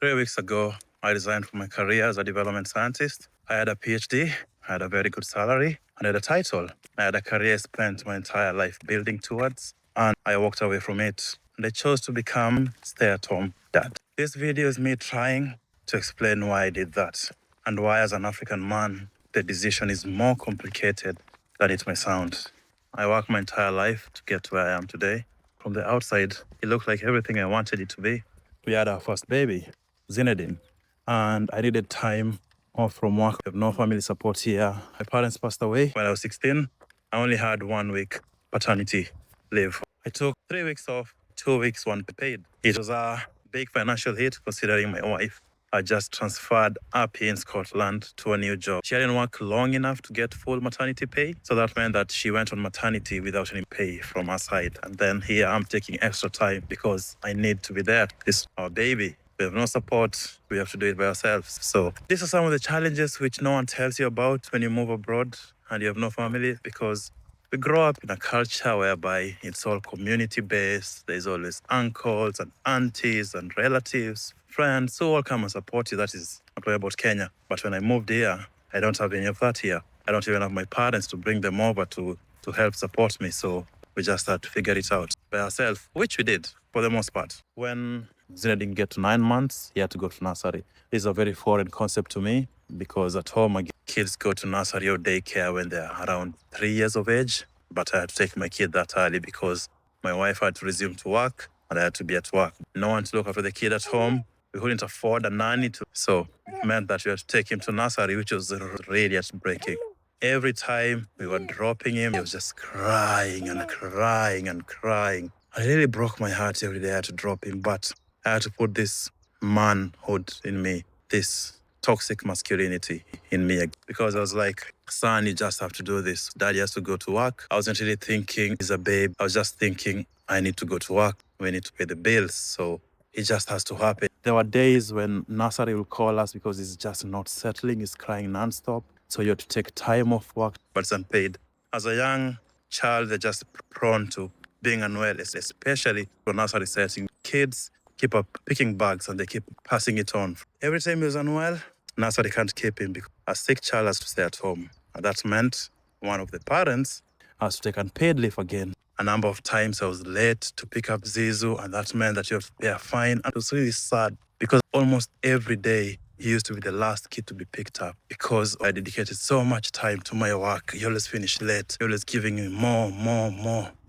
3 weeks ago, I resigned from my career as a development scientist. I had a PhD, I had a very good salary, and I had a title. I had a career I spent my entire life building towards, and I walked away from it. And I chose to become stay-at-home dad. This video is me trying to explain why I did that, and why as an African man, the decision is more complicated than it may sound. I worked my entire life to get to where I am today. From the outside, it looked like everything I wanted it to be. We had our first baby, Zinedine, and I needed time off from work. I have no family support here. My parents passed away when I was 16. I only had 1 week paternity leave. I took 3 weeks off, 2 weeks, one paid. It was a big financial hit considering my wife had just transferred up here in Scotland to a new job. She hadn't worked long enough to get full maternity pay, so that meant that she went on maternity without any pay from her side. And then here I'm taking extra time because I need to be there. This is our baby. We have no support. We have to do it by ourselves. So these are some of the challenges which no one tells you about when you move abroad and you have no family, because we grow up in a culture whereby it's all community-based. There's always uncles and aunties and relatives, friends who all come and support you. That is not way about Kenya. But when I moved here, I don't have any of that here. I don't even have my parents to bring them over to help support me. So we just had to figure it out by ourselves, which we did for the most part. When Zina didn't get to 9 months, he had to go to nursery. This is a very foreign concept to me, because at home, kids go to nursery or daycare when they're around 3 years of age. But I had to take my kid that early because my wife had to resume to work and I had to be at work. No one to look after the kid at home. We couldn't afford a nanny so it meant that we had to take him to nursery, which was really heartbreaking. Every time we were dropping him, he was just crying and crying and crying. It really broke my heart every day I had to drop him, but I had to put this manhood in me, this toxic masculinity in me, because I was like, son, you just have to do this. Daddy has to go to work. I wasn't really thinking he's a babe. I was just thinking I need to go to work. We need to pay the bills. So it just has to happen. There were days when nursery will call us because it's just not settling. It's crying nonstop. So you have to take time off work, but it's unpaid. As a young child, they're just prone to being unwell, especially for nursery setting. Kids keep up picking bags and they keep passing it on. Every time he was unwell, nursery can't keep him because a sick child has to stay at home. And that meant one of the parents has to take unpaid leave again. A number of times I was late to pick up Zizu, and that meant that you have to pay a fine. And it was really sad because almost every day he used to be the last kid to be picked up because I dedicated so much time to my work. He always finished late. He always giving me more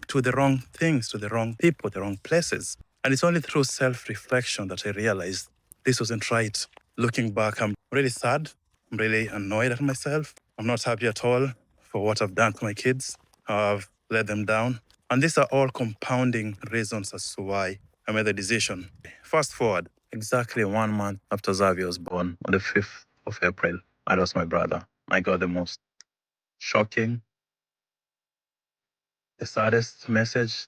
to the wrong things, to the wrong people, the wrong places. And it's only through self-reflection that I realized this wasn't right. Looking back, I'm really sad. I'm really annoyed at myself. I'm not happy at all for what I've done to my kids, how I've let them down. And these are all compounding reasons as to why I made the decision. Fast forward, exactly 1 month after Xavier was born, on the 5th of April, I lost my brother. I got the most shocking, the saddest message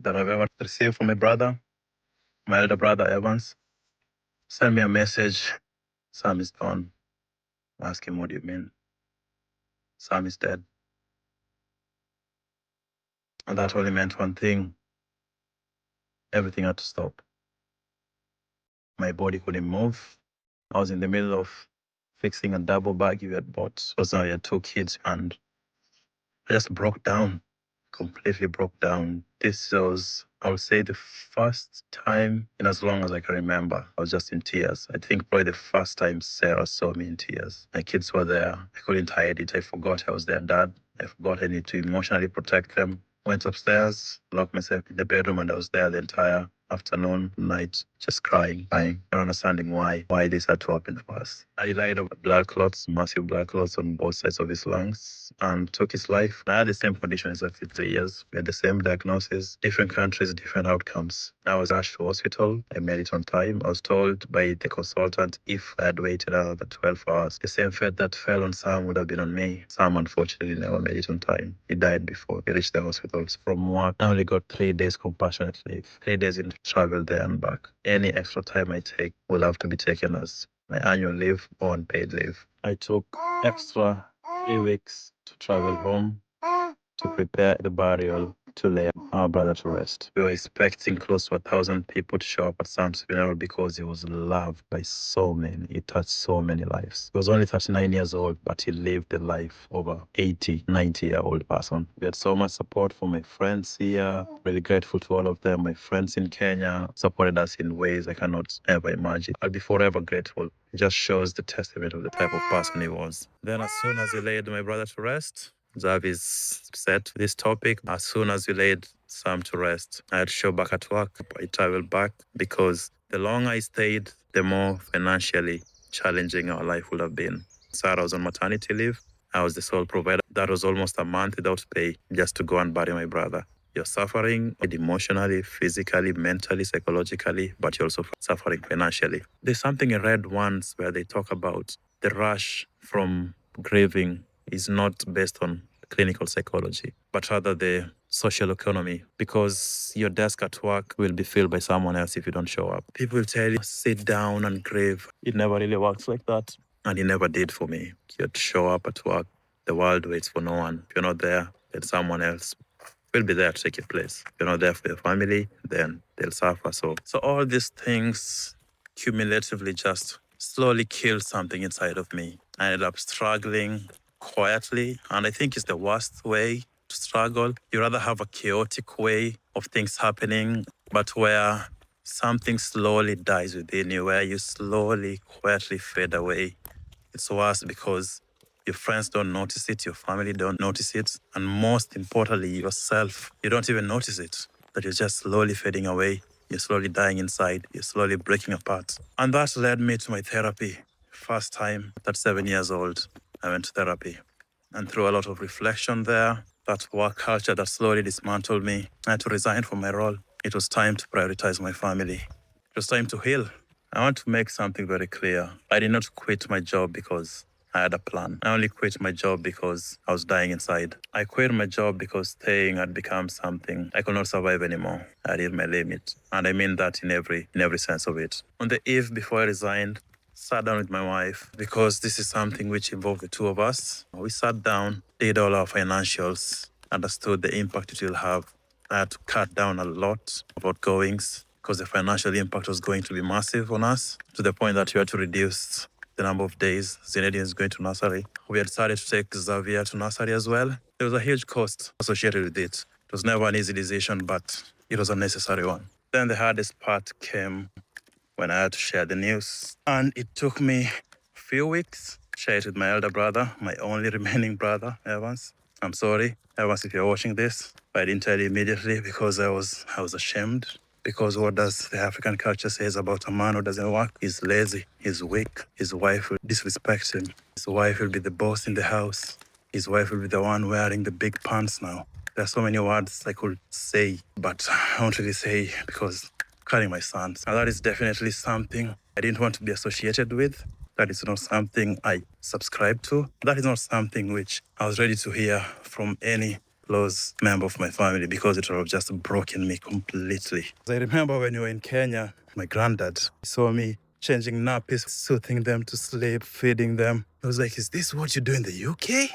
that I've ever received from my brother, my elder brother, Evans. Sent me a message, Sam is gone. I asked him, what do you mean? Sam is dead. And that only meant one thing. Everything had to stop. My body couldn't move. I was in the middle of fixing a double bag we had bought. Because I had 2 kids and I just broke down, completely broke down. This was, I would say, the first time in as long as I can remember. I was just in tears. I think probably the first time Sarah saw me in tears. My kids were there. I couldn't hide it. I forgot I was their dad. I forgot I need to emotionally protect them. Went upstairs, locked myself in the bedroom, and I was there the entire afternoon, night, just crying, not understanding why this had to happen first. I died of blood clots, massive blood clots on both sides of his lungs, and took his life. I had the same condition as for 3 years. We had the same diagnosis, different countries, different outcomes. I was rushed to hospital. I made it on time. I was told by the consultant if I had waited another 12 hours, the same fate that fell on Sam would have been on me. Sam, unfortunately, never made it on time. He died before he reached the hospital. From work, I only got 3 days compassionate leave, 3 days in travel there and back. Any extra time I take will have to be taken as my annual leave or unpaid leave. I took extra 3 weeks to travel home to prepare the burial to lay our brother to rest. We were expecting close to 1,000 people to show up at Sam's funeral because he was loved by so many. He touched so many lives. He was only 39 years old, but he lived the life of a 80, 90-year-old person. We had so much support from my friends here. Really grateful to all of them. My friends in Kenya supported us in ways I cannot ever imagine. I'll be forever grateful. It just shows the testament of the type of person he was. Then as soon as we laid my brother to rest, Zav is set this topic. As soon as we laid Sam to rest, I had to show back at work. I traveled back because the longer I stayed, the more financially challenging our life would have been. Sarah was on maternity leave. I was the sole provider. That was almost a month without pay just to go and bury my brother. You're suffering emotionally, physically, mentally, psychologically, but you're also suffering financially. There's something I read once where they talk about the rush from grieving is not based on clinical psychology, but rather the social economy, because your desk at work will be filled by someone else if you don't show up. People will tell you, sit down and grieve. It never really works like that. And it never did for me. You have to show up at work. The world waits for no one. If you're not there, then someone else will be there to take your place. If you're not there for your family, then they'll suffer. So all these things cumulatively just slowly killed something inside of me. I ended up struggling quietly, and I think it's the worst way to struggle. You rather have a chaotic way of things happening, but where something slowly dies within you, where you slowly, quietly fade away. It's worse because your friends don't notice it, your family don't notice it, and most importantly, yourself, you don't even notice it, that you're just slowly fading away, you're slowly dying inside, you're slowly breaking apart. And that led me to my therapy. First time at 7 years old, I went to therapy. And through a lot of reflection there, that work culture that slowly dismantled me, I had to resign from my role. It was time to prioritize my family. It was time to heal. I want to make something very clear. I did not quit my job because I had a plan. I only quit my job because I was dying inside. I quit my job because staying had become something I could not survive anymore. I had hit my limit. And I mean that in every sense of it. On the eve before I resigned, sat down with my wife because this is something which involved the two of us. We sat down, did all our financials, understood the impact it will have. I had to cut down a lot of outgoings because the financial impact was going to be massive on us, to the point that we had to reduce the number of days Zinedine is going to nursery. We had decided to take Xavier to nursery as well. There was a huge cost associated with it. It was never an easy decision, but it was a necessary one. Then the hardest part came when I had to share the news. And it took me a few weeks to share it with my elder brother, my only remaining brother, Evans. I'm sorry, Evans, if you're watching this, but I didn't tell you immediately because I was ashamed. Because what does the African culture says about a man who doesn't work? He's lazy, he's weak, his wife will disrespect him. His wife will be the boss in the house. His wife will be the one wearing the big pants now. There are so many words I could say, but I won't really say because I'm carrying my sons. And that is definitely something I didn't want to be associated with. That is not something I subscribe to. That is not something which I was ready to hear from any close member of my family because it would have just broken me completely. I remember when we were in Kenya, my granddad saw me changing nappies, soothing them to sleep, feeding them. I was like, is this what you do in the UK?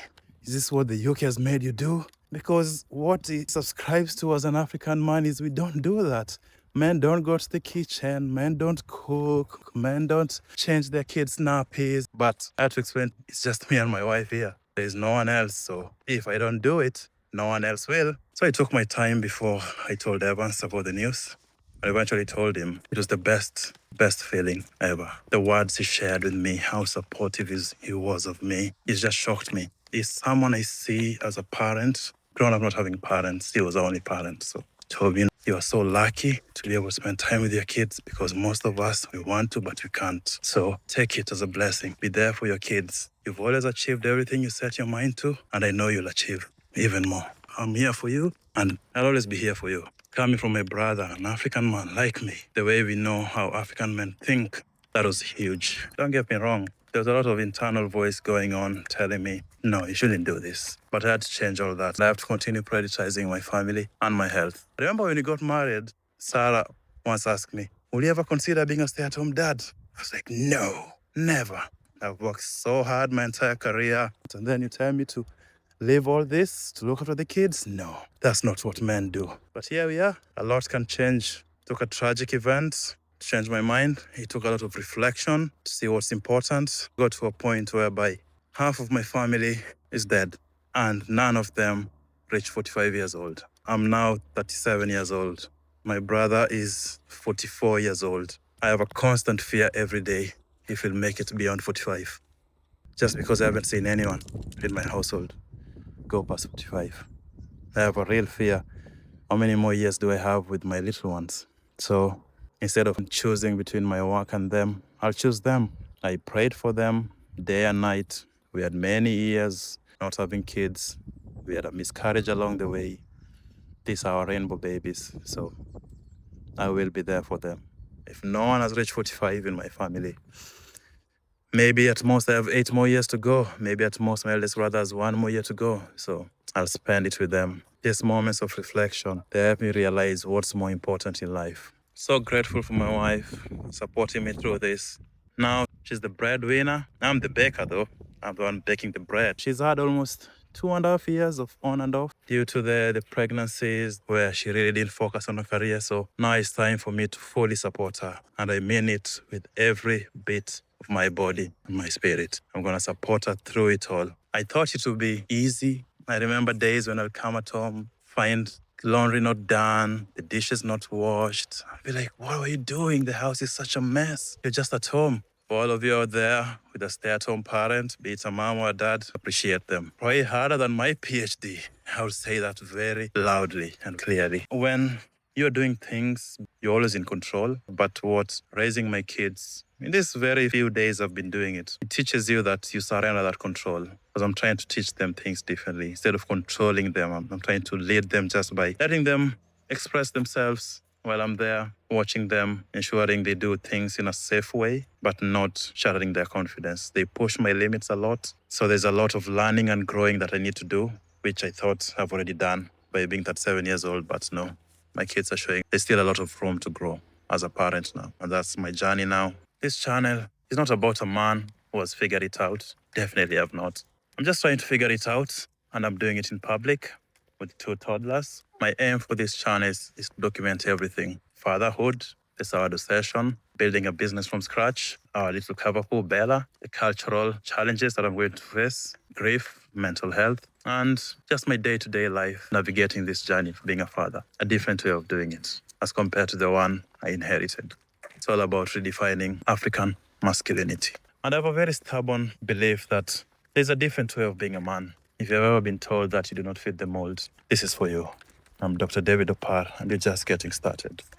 Is this what the UK has made you do? Because what he subscribes to as an African man is we don't do that. Men don't go to the kitchen, men don't cook, men don't change their kids' nappies. But I had to explain, it's just me and my wife here. There's no one else, so if I don't do it, no one else will. So I took my time before I told Evans about the news. I eventually told him it was the best feeling ever. The words he shared with me, how supportive he was of me, it just shocked me. He's someone I see as a parent. Growing up not having parents, he was the only parent. So he told me, you are so lucky to be able to spend time with your kids because most of us, we want to, but we can't. So take it as a blessing. Be there for your kids. You've always achieved everything you set your mind to, and I know you'll achieve even more. I'm here for you, and I'll always be here for you. Coming from a brother, an African man like me, the way we know how African men think, that was huge. Don't get me wrong. There's a lot of internal voice going on telling me, no, you shouldn't do this. But I had to change all that. I have to continue prioritizing my family and my health. Remember when we got married, Sarah once asked me, will you ever consider being a stay-at-home dad? I was like, no, never. I've worked so hard my entire career. And then you tell me to leave all this to look after the kids? No, that's not what men do. But here we are. A lot can change. Took a tragic event to change my mind. It took a lot of reflection to see what's important. Got to a point whereby half of my family is dead and none of them reached 45 years old. I'm now 37 years old. My brother is 44 years old. I have a constant fear every day if he'll make it beyond 45. Just because I haven't seen anyone in my household go past 45. I have a real fear. How many more years do I have with my little ones? So instead of choosing between my work and them, I'll choose them. I prayed for them day and night. We had many years not having kids. We had a miscarriage along the way. These are our rainbow babies. So I will be there for them. If no one has reached 45 in my family, maybe at most I have 8 more years to go. Maybe at most my eldest brother has 1 more year to go. So I'll spend it with them. These moments of reflection, they help me realize what's more important in life. So grateful for my wife supporting me through this. Now she's the breadwinner. I'm the baker though. I'm the one baking the bread. She's had almost 2.5 years of on and off due to the pregnancies where she really didn't focus on her career. So now it's time for me to fully support her. And I mean it with every bit of my body and my spirit. I'm going to support her through it all. I thought it would be easy. I remember days when I'd come at home, find laundry not done, the dishes not washed. I'd be like, what are you doing? The house is such a mess. You're just at home. For all of you out there with a stay-at-home parent, be it a mom or a dad, appreciate them. Probably harder than my PhD. I would say that very loudly and clearly. When you're doing things, you're always in control. But what raising my kids, in these very few days I've been doing it, it teaches you that you surrender that control. Because I'm trying to teach them things differently. Instead of controlling them, I'm trying to lead them just by letting them express themselves while I'm there, watching them, ensuring they do things in a safe way, but not shattering their confidence. They push my limits a lot. So there's a lot of learning and growing that I need to do, which I thought I've already done by being 37 years old, but no. My kids are showing there's still a lot of room to grow as a parent now. And that's my journey now. This channel is not about a man who has figured it out. Definitely have not. I'm just trying to figure it out, and I'm doing it in public with 2 toddlers. My aim for this channel is to document everything. Fatherhood, the sourdough session, building a business from scratch, our little Kavapu, Bella, the cultural challenges that I'm going to face, grief, mental health, and just my day-to-day life, navigating this journey of being a father. A different way of doing it as compared to the one I inherited. It's all about redefining African masculinity. And I have a very stubborn belief that there's a different way of being a man. If you've ever been told that you do not fit the mold, this is for you. I'm Dr. David Opar, and we're just getting started.